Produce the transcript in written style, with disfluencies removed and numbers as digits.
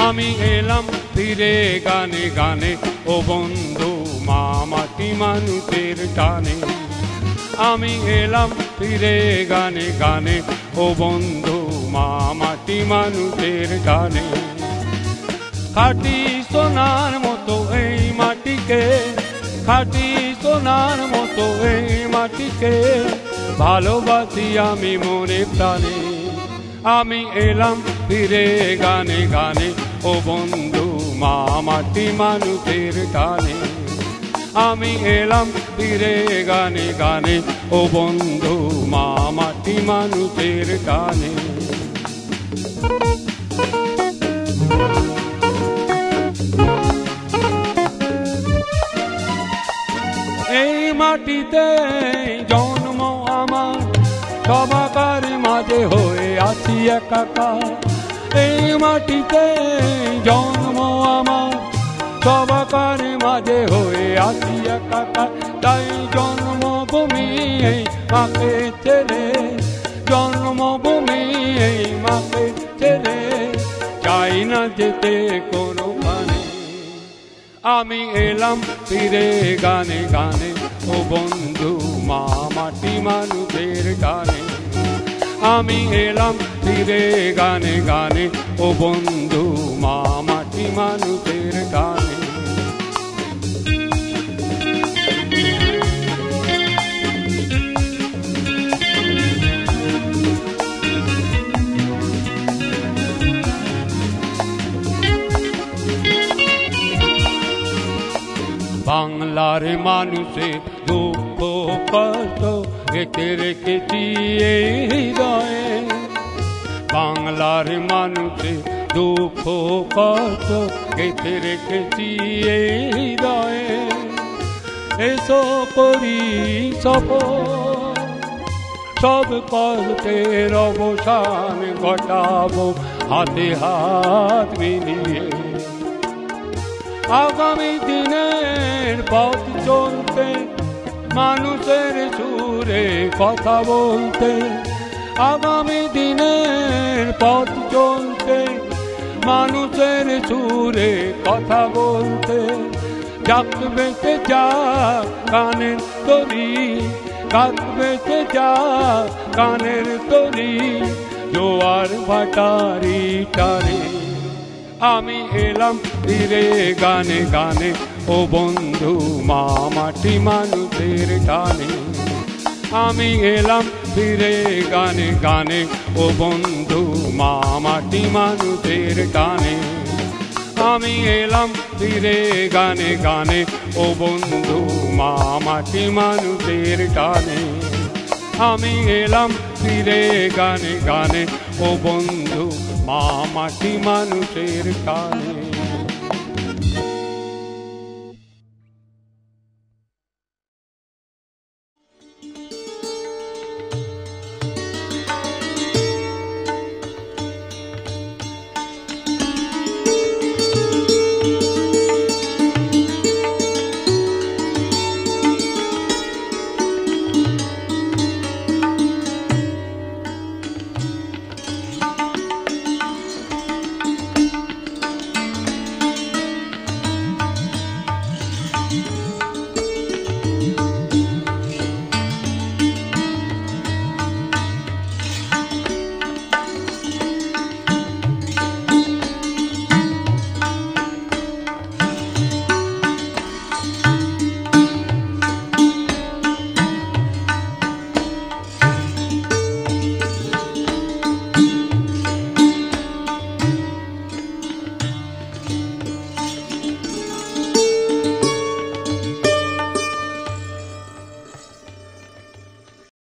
আমি এলাম ফিরে গানে গানে ও বন্ধু মা মাটি মানুষের টানে। আমি এলাম ফিরে গানে গানে ও বন্ধু মা মাটি মানুষের টানে। খাঁটি সোনার মতো এই মাটিকে, খাঁটি সোনার মতো এই মাটিকে ভালোবাসি আমি মনে প্রাণে। আমি এলাম ফিরে গানে গানে ও বন্ধু মা মাটি মানুষের টানে। আমি এলাম ফিরে গানে গানে ও বন্ধু মা মাটি মানুষের টানে। এই মাটিতে জন্ম আমার, সবাকার মাঝে হয়ে আছি একাকার। এই মাটিতে জন্ম আমার, সবাকার মাঝে হয়ে আছি একাকার। তাই জন্মভূমি এই মাকে ছেড়ে, জন্মভূমি এই মাকে ছেড়ে চাই না যেতে কোনো মানে। আমি এলাম ফিরে গানে গানে ও বন্ধু মা মাটি মানুষের টানে। আমি এলাম ফিরে গানে গানে ও বন্ধু মা মাটি মানুষের টানে। বাংলার মানুষের দুঃখ কষ্ট গেঁথে রেখেছি এই হৃদয়ে। বাংলার মানুষের দুঃখ কষ্ট গেঁথে রেখেছি এই হৃদয়ে। এসো করি সফল, সব কষ্টের অবসান ঘটাবো হাতে হাত মিলিয়ে। আগামী দিনের পথ চলতে, মানুষের সুরে কথা বলতে। আগামী দিনের পথ চলতে, মানুষের সুরে কথা বলতে। যাক বেঁচে যা গানের তরি, যাক বেঁচে যা গানের তরি, জোয়ার ভাটারি টারে। আমি এলাম ফিরে গানে গানে ও বন্ধু মা মাটি মানুষের টানে। আমি এলাম ফিরে গানে গানে ও বন্ধু মা মাটি মানুষের টানে। আমি এলাম ফিরে গানে গানে ও বন্ধু মা মাটি মানুষের টানে। আমি এলাম ফিরে গানে গানে ও বন্ধু মা মাটি মানুষের টানে।